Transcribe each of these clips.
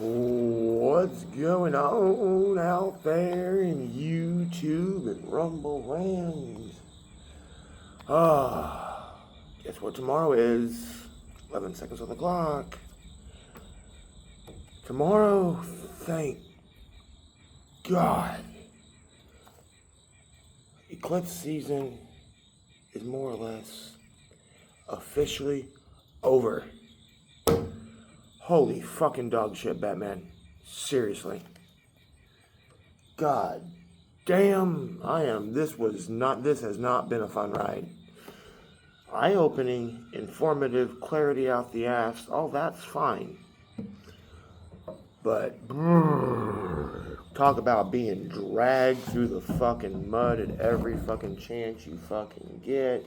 What's going on out there in YouTube and Rumble Land? Guess what tomorrow is? 11 seconds on the clock. Tomorrow, thank God, eclipse season is more or less officially over. Holy fucking dog shit, Batman. Seriously. God damn, this has not been a fun ride. Eye-opening, informative, clarity out the ass, all that's fine. But, talk about being dragged through the fucking mud at every fucking chance you fucking get.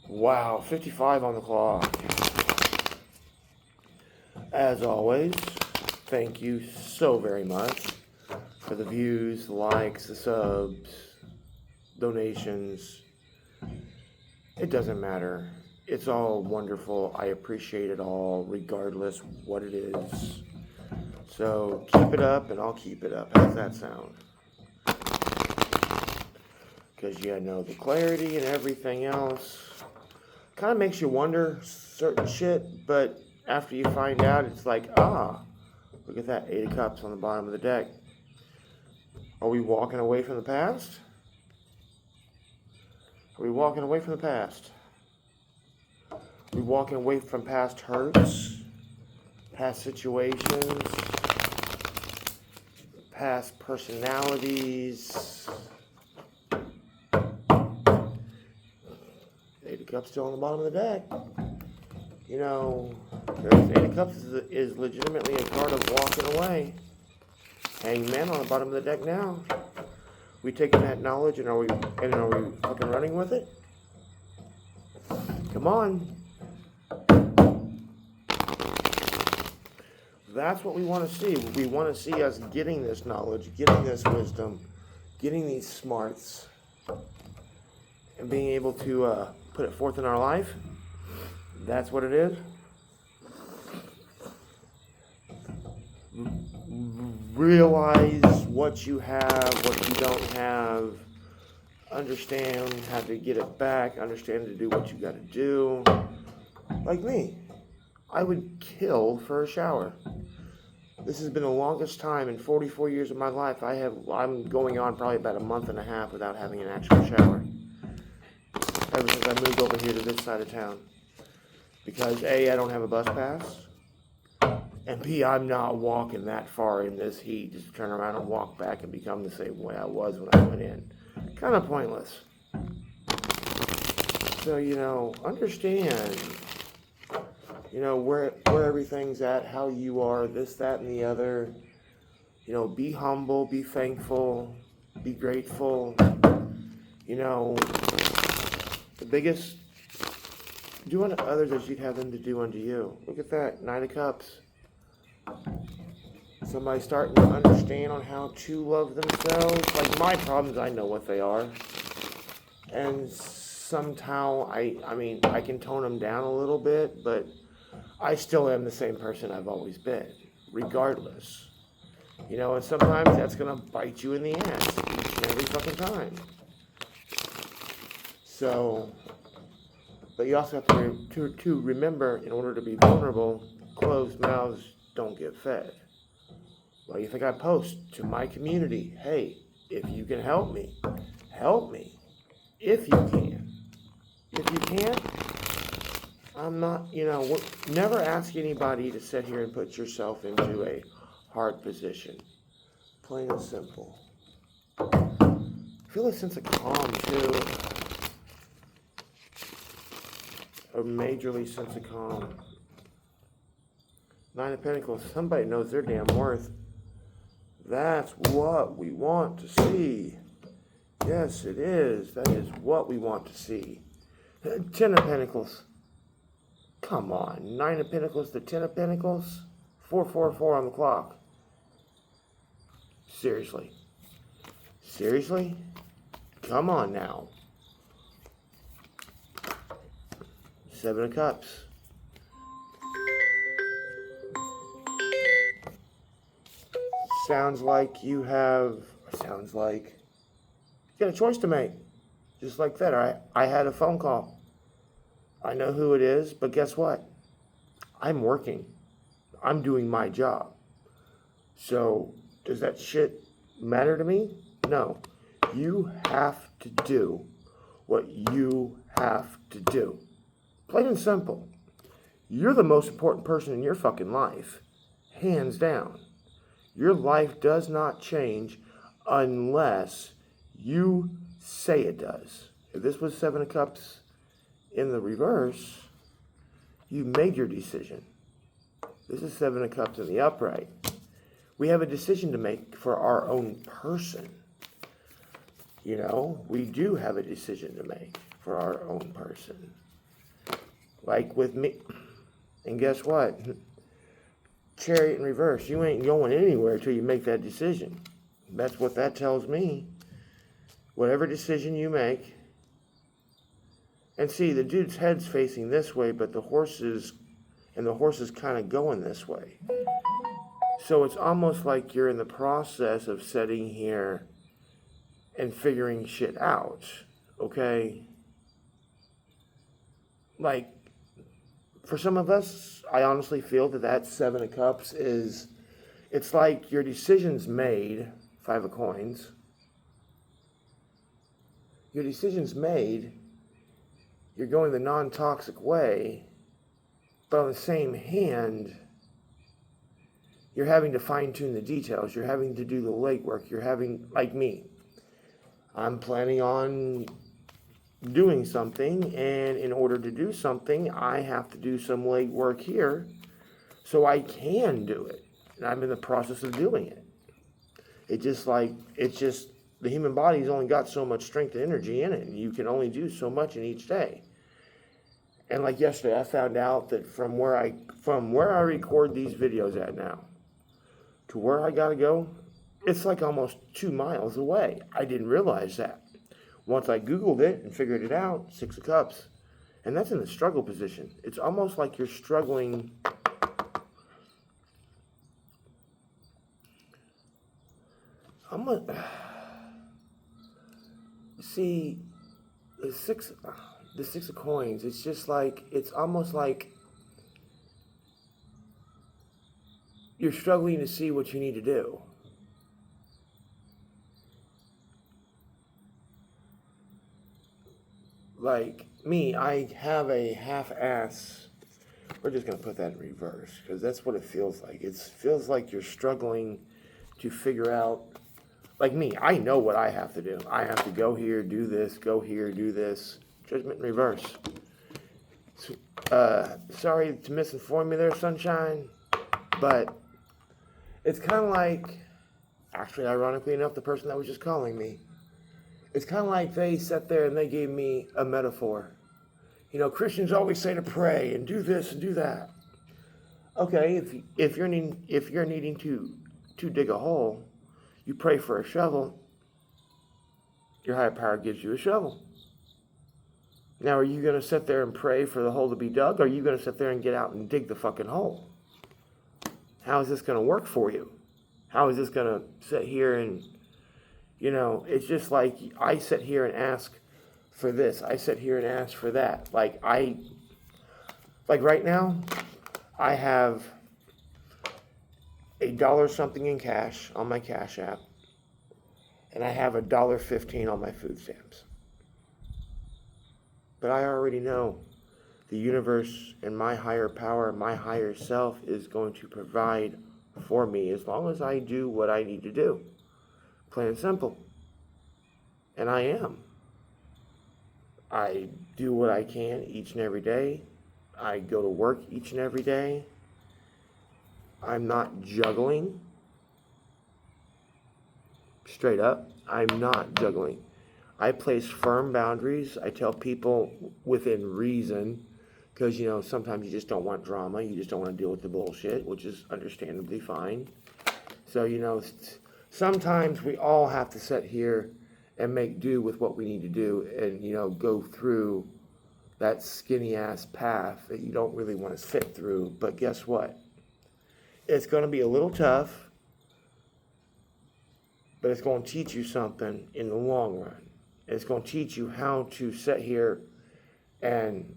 Wow, 55 on the clock. As always, thank you so very much for the views, the likes, the subs, donations. It doesn't matter. It's all wonderful. I appreciate it all, regardless what it is. So keep it up, and I'll keep it up. How's that sound? Because you know the clarity and everything else kind of makes you wonder certain shit, but after you find out, it's like, look at that, 8 of Cups on the bottom of the deck. Are we walking away from the past? Are we walking away from the past? Are we walking away from past hurts, past situations, past personalities? 8 of Cups still on the bottom of the deck. You know, there's 8 of Cups is legitimately a card of walking away. Hangman on the bottom of the deck now. We taking that knowledge and are we fucking running with it? Come on. That's what we want to see. We want to see us getting this knowledge, getting this wisdom, getting these smarts, and being able to put it forth in our life. That's what it is. Realize what you have, what you don't have. Understand how to get it back. Understand to do what you got to do. Like me, I would kill for a shower. This has been the longest time in 44 years of my life. I'm going on probably about a month and a half without having an actual shower. Ever since I moved over here to this side of town. Because A, I don't have a bus pass, and B, I'm not walking that far in this heat just to turn around and walk back and become the same way I was when I went in. Kind of pointless. So, understand, where everything's at, how you are, this, that, and the other. Be humble, be thankful, be grateful. The biggest, do unto others as you'd have them to do unto you. Look at that, 9 of Cups. Somebody starting to understand on how to love themselves. Like my problems, I know what they are. And somehow, I can tone them down a little bit, but I still am the same person I've always been, regardless. And sometimes that's going to bite you in the ass each and every fucking time. But you also have to remember, in order to be vulnerable, closed mouths don't get fed. Well, you think I post to my community, hey, if you can help me. If you can. If you can't, I'm not, never ask anybody to sit here and put yourself into a hard position. Plain and simple. Feel a sense of calm, too. A majorly sense of calm. 9 of Pentacles. Somebody knows their damn worth. That's what we want to see. Yes, it is. That is what we want to see. 10 of Pentacles. Come on. 9 of Pentacles to 10 of Pentacles. 444 on the clock. Seriously. Seriously? Come on now. 7 of Cups. sounds like you got a choice to make. Just like that. I had a phone call. I know who it is, but guess what? I'm working. I'm doing my job. So, does that shit matter to me? No. You have to do what you have to do. Plain and simple. You're the most important person in your fucking life. Hands down. Your life does not change unless you say it does. If this was Seven of Cups in the reverse, you made your decision. This is Seven of Cups in the upright. We have a decision to make for our own person. You know, we do have a decision to make for our own person. Like with me. And guess what? Chariot in reverse. You ain't going anywhere till you make that decision. That's what that tells me. Whatever decision you make. And see, the dude's head's facing this way, but the horse is kind of going this way. So it's almost like you're in the process of sitting here and figuring shit out, okay? Like, for some of us, I honestly feel that Seven of Cups is, it's like your decision's made, Five of Coins. Your decision's made, you're going the non-toxic way, but on the same hand, you're having to fine-tune the details. You're having to do the legwork. You're having, like me, I'm planning on doing something, and in order to do something, I have to do some legwork here so I can do it. And I'm in the process of doing it. It's just the human body's only got so much strength and energy in it, and you can only do so much in each day. And like yesterday, I found out that from where I record these videos at now to where I gotta go, it's like almost 2 miles away. I didn't realize that. Once I Googled it and figured it out, Six of Cups, and that's in the struggle position. It's almost like you're struggling. See, the six of Coins. It's just like, it's almost like you're struggling to see what you need to do. Like me, I have a half-ass. We're just going to put that in reverse because that's what it feels like. It feels like you're struggling to figure out. Like me, I know what I have to do. I have to go here, do this, go here, do this. Judgment in reverse. Sorry to misinform you there, sunshine, but it's kind of like, actually, ironically enough, the person that was just calling me, it's kind of like they sat there and they gave me a metaphor. You know, Christians always say to pray and do this and do that. Okay, if you're needing to dig a hole, you pray for a shovel. Your higher power gives you a shovel. Now, are you going to sit there and pray for the hole to be dug, or are you going to sit there and get out and dig the fucking hole? How is this going to work for you? How is this going to sit here and, you know, it's just like I sit here and ask for this. I sit here and ask for that. Like right now, I have $1 something in cash on my Cash App, and I have $1.15 on my food stamps. But I already know the universe and my higher power, my higher self is going to provide for me as long as I do what I need to do. Plain and simple. And I am. I do what I can each and every day. I go to work each and every day. I'm not juggling. Straight up, I'm not juggling. I place firm boundaries. I tell people within reason, because, you know, sometimes you just don't want drama. You just don't want to deal with the bullshit, which is understandably fine. So, you know, sometimes we all have to sit here and make do with what we need to do and, you know, go through that skinny-ass path that you don't really want to sit through. But guess what? It's going to be a little tough. but it's going to teach you something in the long run. It's going to teach you how to sit here and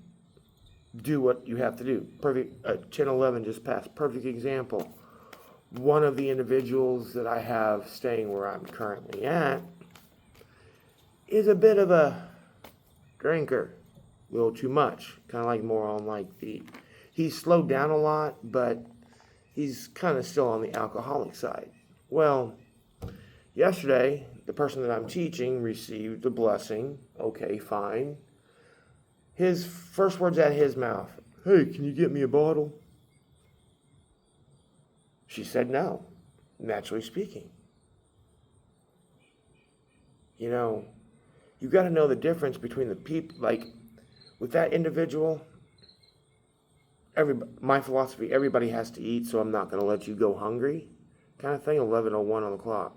do what you have to do. Perfect. 10-11 just passed. Perfect example. One of the individuals that I have staying where I'm currently at is a bit of a drinker. A little too much. Kind of like more on like he's slowed down a lot, but he's kind of still on the alcoholic side. Well, yesterday, the person that I'm teaching received a blessing. Okay, fine. His first words out of his mouth, "Hey, can you get me a bottle?" She said no, naturally speaking. You know, you got to know the difference between the people. Like, with that individual, my philosophy, everybody has to eat, so I'm not going to let you go hungry, kind of thing. 11:01 on the clock.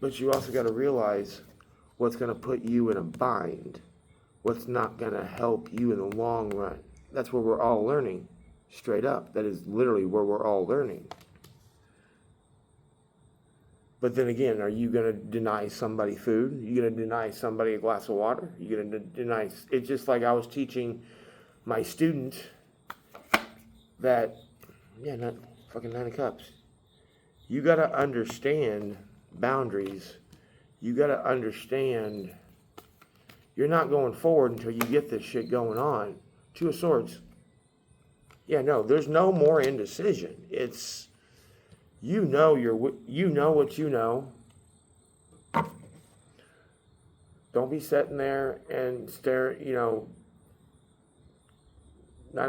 But you also got to realize what's going to put you in a bind, what's not going to help you in the long run. That's where we're all learning, straight up. That is literally where we're all learning. But then again, are you going to deny somebody food? Are you going to deny somebody a glass of water? Are you going to deny... It's just like I was teaching my student that, not fucking 9 cups. You got to understand boundaries. You got to understand you're not going forward until you get this shit going on. 2 of Swords. There's no more indecision. It's, you know what you know. Don't be sitting there and stare, 9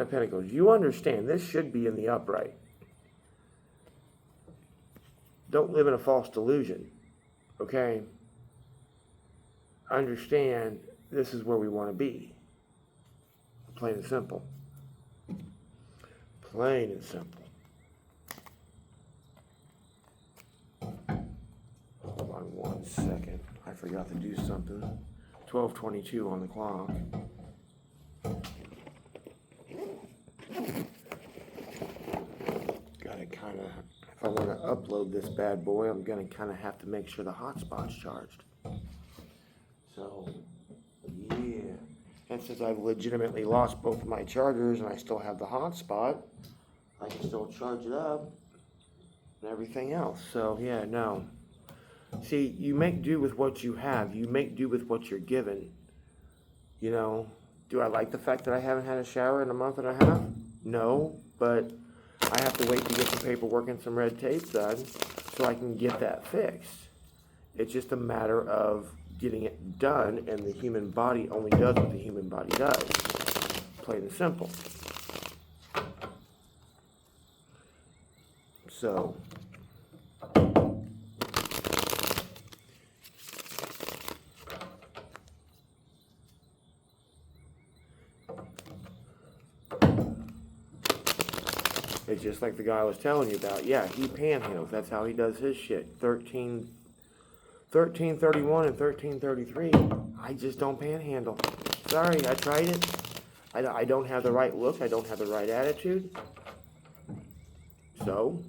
of Pentacles. You understand this should be in the upright. Don't live in a false delusion, okay? Understand this is where we want to be. Plain and simple. Plain and simple. Hold on 1 second. I forgot to do something. 12:22 on the clock. Gotta kind of... If I want to upload this bad boy, I'm going to kind of have to make sure the hotspot's charged. So, yeah. And since I've legitimately lost both of my chargers and I still have the hotspot, I can still charge it up and everything else. So, See, you make do with what you have. You make do with what you're given. Do I like the fact that I haven't had a shower in a month and a half? No, but I have to wait to get some paperwork and some red tape done so I can get that fixed. It's just a matter of getting it done, and the human body only does what the human body does. Plain and simple. So, it's just like the guy I was telling you about. Yeah, he panhandles. That's how he does his shit. 1331 and 1333. I just don't panhandle. Sorry, I tried it. I don't have the right look. I don't have the right attitude. So,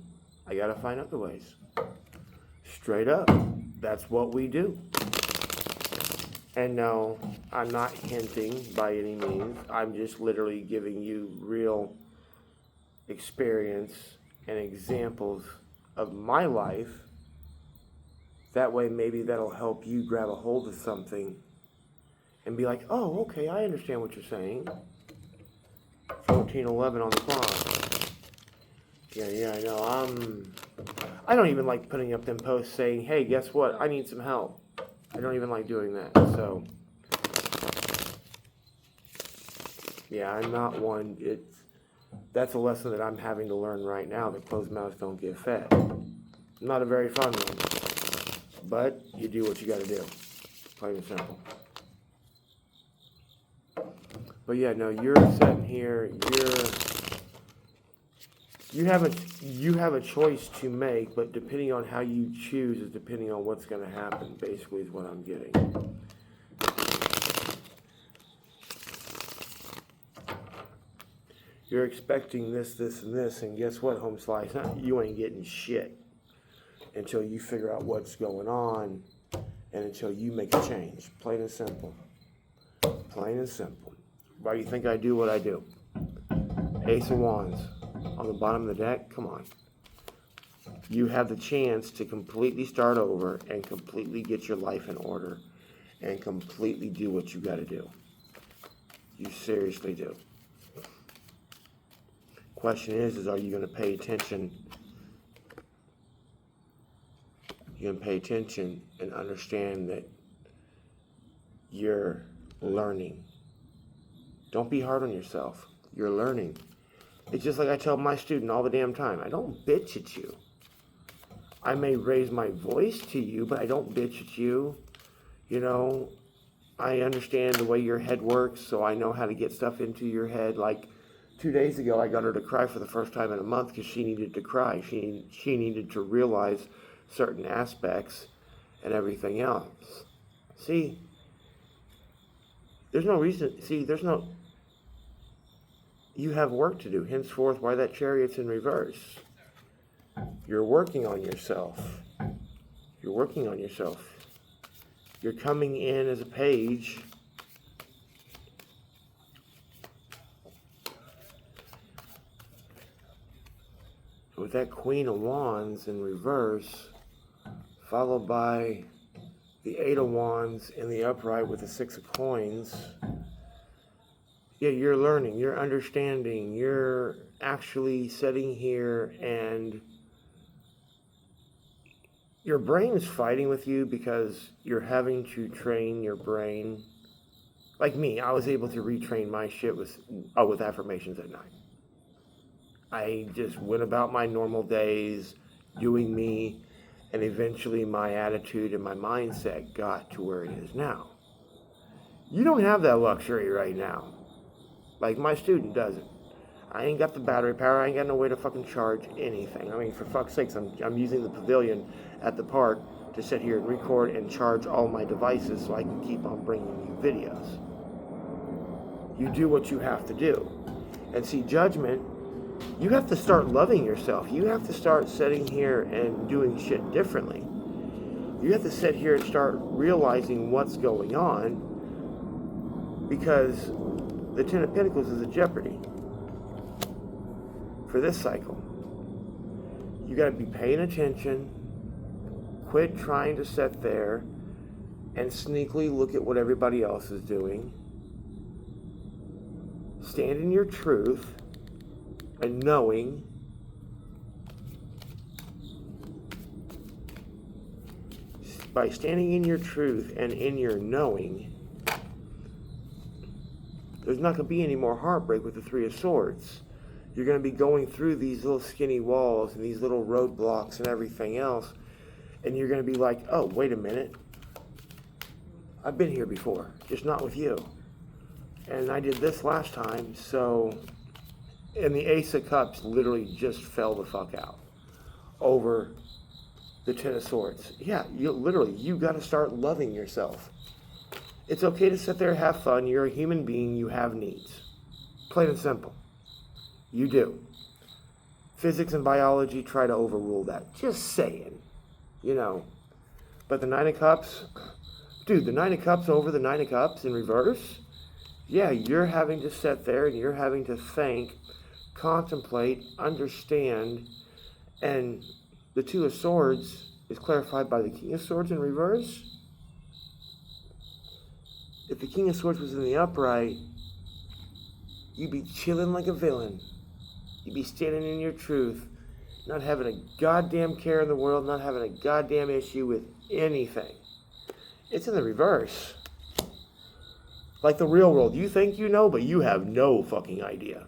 I gotta find other ways. Straight up. That's what we do. And no, I'm not hinting by any means. I'm just literally giving you real experience and examples of my life. That way maybe that'll help you grab a hold of something and be like, oh, okay, I understand what you're saying. 14:11 on the clock. Yeah, I know. I don't even like putting up them posts saying, hey, guess what? I need some help. I don't even like doing that. So, yeah, I'm not one. That's a lesson that I'm having to learn right now, that closed mouths don't get fed. Not a very fun one. But you do what you got to do. Plain and simple. But yeah, no, you're sitting here, you have a choice to make, but depending on how you choose is depending on what's going to happen, basically is what I'm getting. You're expecting this, and this, and guess what, home slice? You ain't getting shit. until you figure out what's going on and until you make a change. Plain and simple. Plain and simple. Why do you think I do what I do? Ace of Wands on the bottom of the deck. Come on. You have the chance to completely start over and completely get your life in order and completely do what you got to do. You seriously do. Question is are you going to pay attention? You're going to pay attention and understand that you're learning. Don't be hard on yourself. You're learning. It's just like I tell my student all the damn time. I don't bitch at you. I may raise my voice to you, but I don't bitch at you. You know, I understand the way your head works, so I know how to get stuff into your head. Like 2 days ago, I got her to cry for the first time in a month because she needed to cry. She needed to realize certain aspects and everything else. See, there's no reason. You have work to do. Henceforth, why that chariot's in reverse. You're working on yourself. You're working on yourself. You're coming in as a page. With that Queen of Wands in reverse, followed by the Eight of Wands in the upright with the Six of Coins. Yeah, you're learning, you're understanding, you're actually sitting here and your brain is fighting with you because you're having to train your brain. Like me, I was able to retrain my shit with affirmations at night. I just went about my normal days doing me, and eventually my attitude and my mindset got to where it is now. You don't have that luxury right now. Like my student doesn't. I ain't got the battery power. I ain't got no way to fucking charge anything. I mean, for fuck's sakes, I'm using the pavilion at the park to sit here and record and charge all my devices so I can keep on bringing you videos. You do what you have to do. And see, judgment, you have to start loving yourself. You have to start sitting here and doing shit differently. You have to sit here and start realizing what's going on because the Ten of Pentacles is a jeopardy for this cycle. You got to be paying attention. Quit trying to sit there and sneakily look at what everybody else is doing. Stand in your truth and knowing by standing in your truth and in your knowing, there's not going to be any more heartbreak with the Three of Swords. You're going to be going through these little skinny walls and these little roadblocks and everything else, and you're going to be like, oh, wait a minute. I've been here before, just not with you. And I did this last time, so... And the Ace of Cups literally just fell the fuck out over the Ten of Swords. Yeah, you got to start loving yourself. It's okay to sit there and have fun. You're a human being. You have needs. Plain and simple. You do. Physics and biology try to overrule that. Just saying. You know. But the Nine of Cups, dude, the Nine of Cups over the Nine of Cups in reverse, yeah, you're having to sit there and you're having to think, contemplate, understand, and the Two of Swords is clarified by the King of Swords in reverse. If the King of Swords was in the upright, you'd be chilling like a villain. You'd be standing in your truth, not having a goddamn care in the world, not having a goddamn issue with anything. It's in the reverse. Like the real world. You think you know, but you have no fucking idea.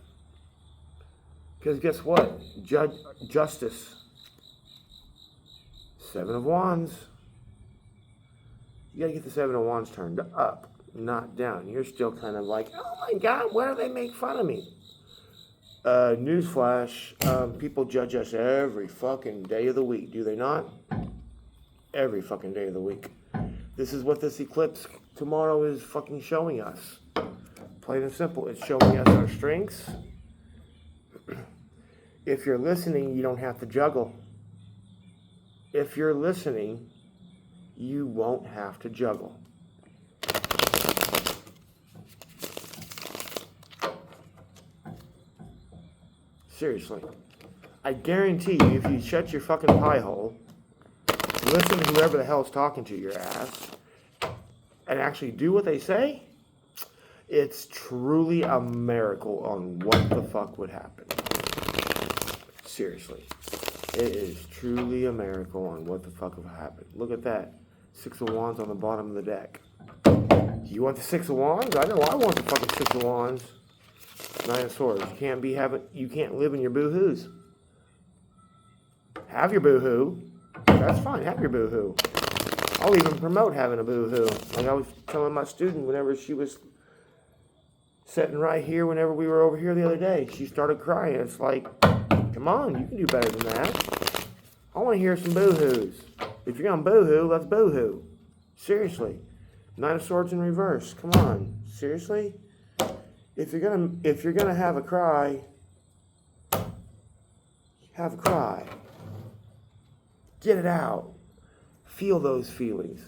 Because guess what? Justice. Seven of Wands. You gotta get the Seven of Wands turned up, not down. You're still kind of like, oh my God, why do they make fun of me? Newsflash, people judge us every fucking day of the week, do they not? Every fucking day of the week. This is what this eclipse tomorrow is fucking showing us. Plain and simple. It's showing us our strengths. If you're listening, you don't have to juggle. if you're listening, you won't have to juggle. Seriously. I guarantee you, if you shut your fucking pie hole, listen to whoever the hell's talking to your ass, and actually do what they say, it's truly a miracle on what the fuck would happen. Seriously. It is truly a miracle on what the fuck would happen. Look at that. 6 of Wands on the bottom of the deck. You want the 6 of Wands? I know I want the fucking 6 of Wands. 9 of Swords. You can't live in your boo-hoos. Have your boo-hoo. That's fine. Have your boo-hoo. I'll even promote having a boo-hoo. Like I was telling my student whenever she was sitting right here, whenever we were over here the other day, she started crying. It's like, come on, you can do better than that. I want to hear some boo-hoos. If you're going to boo-hoo, let's boo-hoo. Seriously. 9 of Swords in reverse. Come on. Seriously? If you're gonna have a cry, have a cry. Get it out. Feel those feelings.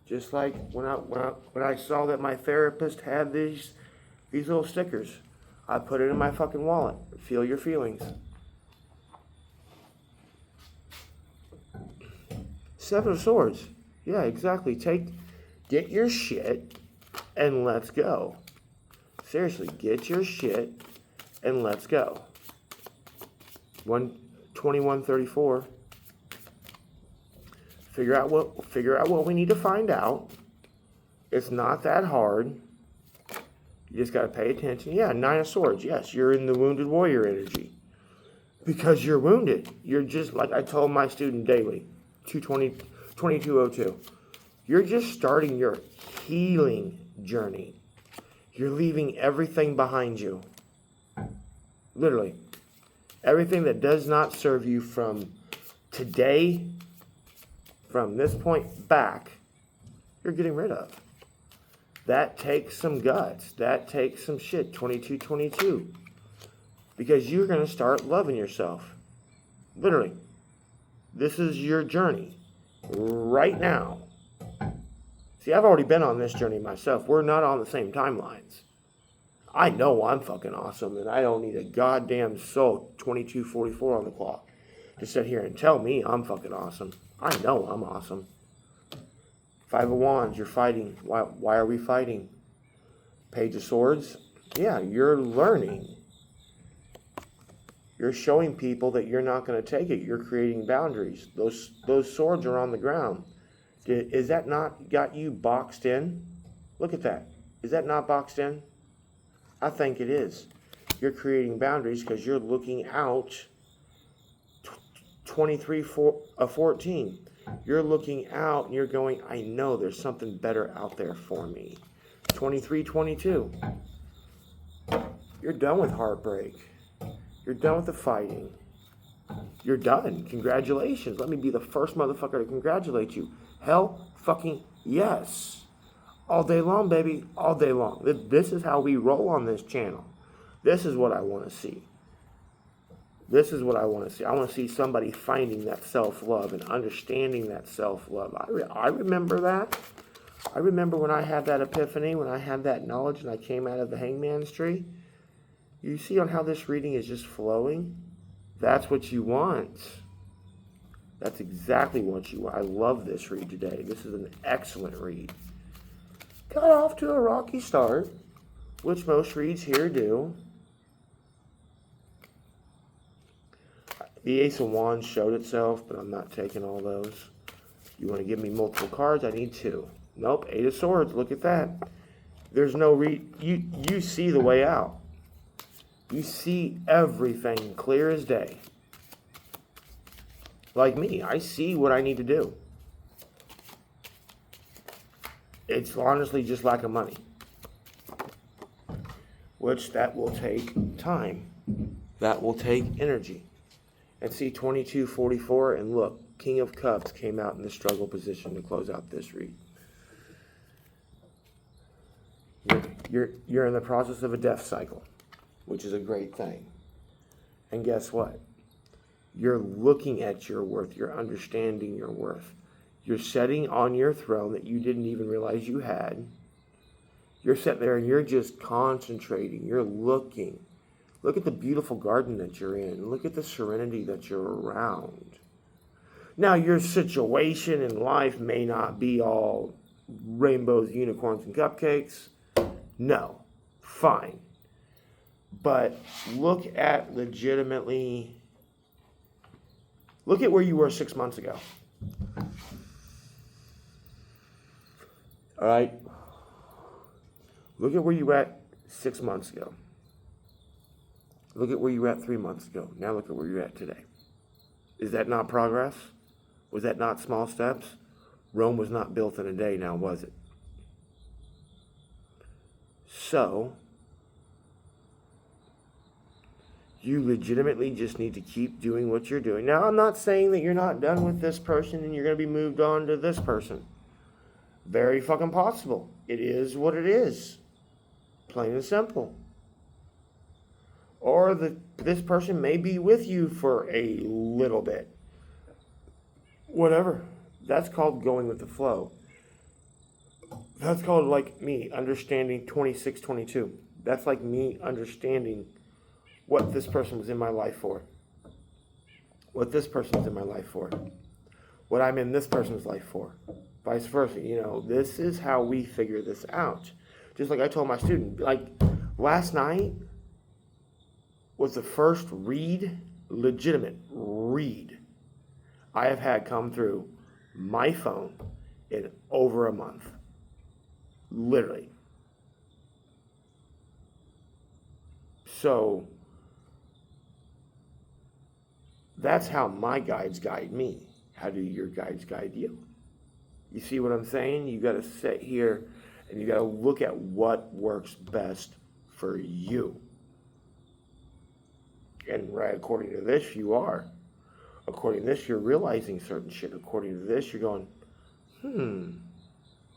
Just like when I saw that my therapist had these little stickers, I put it in my fucking wallet. Feel your feelings. 7 of Swords. Yeah, exactly. Get your shit and let's go. Seriously, get your shit and let's go. 2134. Figure out what we need to find out. It's not that hard. You just got to pay attention. Yeah, 9 of Swords. Yes, you're in the wounded warrior energy. Because you're wounded. You're just, like I told my student daily, 2202. You're just starting your healing journey. You're leaving everything behind you. Literally. Everything that does not serve you from today, from this point back, you're getting rid of. That takes some guts. That takes some shit. 2222. Because you're going to start loving yourself. Literally. This is your journey. Right now. See, I've already been on this journey myself. We're not on the same timelines. I know I'm fucking awesome, and I don't need a goddamn soul 2244 on the clock to sit here and tell me I'm fucking awesome. I know I'm awesome. 5 of Wands, you're fighting. Why are we fighting? Page of Swords. Yeah, you're learning. You're showing people that you're not going to take it. You're creating boundaries. Those swords are on the ground. Is that not got you boxed in? Look at that. Is that not boxed in? I think it is. You're creating boundaries because you're looking out 14. You're looking out and you're going, I know there's something better out there for me. 2322. You're done with heartbreak. You're done with the fighting. You're done. Congratulations. Let me be the first motherfucker to congratulate you. Hell fucking yes. All day long, baby. All day long. This is how we roll on this channel. This is what I want to see. This is what I want to see. I want to see somebody finding that self-love and understanding that self-love. I remember that. I remember when I had that epiphany, when I had that knowledge and I came out of the hangman's tree. You see on how this reading is just flowing? That's what you want. That's exactly what you want. I love this read today. This is an excellent read. Got off to a rocky start, which most reads here do. The Ace of Wands showed itself, but I'm not taking all those. You want to give me multiple cards? I need 2. Nope, 8 of Swords. Look at that. There's no you see the way out. You see everything clear as day. Like me, I see what I need to do. It's honestly just lack of money. Which that will take time. That will take energy. And see 2244 and look, King of Cups came out in the struggle position to close out this read. You're in the process of a death cycle, which is a great thing. And guess what? You're looking at your worth. You're understanding your worth. You're sitting on your throne that you didn't even realize you had. You're sitting there and you're just concentrating. You're looking. Look at the beautiful garden that you're in. Look at the serenity that you're around. Now, your situation in life may not be all rainbows, unicorns, and cupcakes. No. Fine. But look at where you were 6 months ago. All right? Look at where you were at 6 months ago. Look at where you were at 3 months ago. Now look at where you're at today. Is that not progress? Was that not small steps? Rome was not built in a day, now was it? So, you legitimately just need to keep doing what you're doing. Now, I'm not saying that you're not done with this person and you're going to be moved on to this person. Very fucking possible. It is what it is. Plain and simple. Or this person may be with you for a little bit. Whatever. That's called going with the flow. That's called, like me, understanding 2622. That's like me understanding what this person was in my life for. What this person's in my life for. What I'm in this person's life for. Vice versa. This is how we figure this out. Just like I told my student, like last night was the first legitimate read I have had come through my phone in over a month. Literally. So, that's how my guides guide me. How do your guides guide you? You see what I'm saying? You got to sit here and you got to look at what works best for you. And right, according to this, you are. According to this, you're realizing certain shit. According to this, you're going,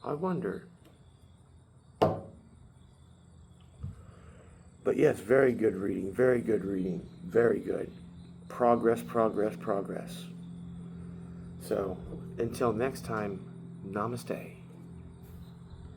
I wonder. But yes, very good reading, very good reading, very good. Progress, progress, progress. So, until next time, namaste.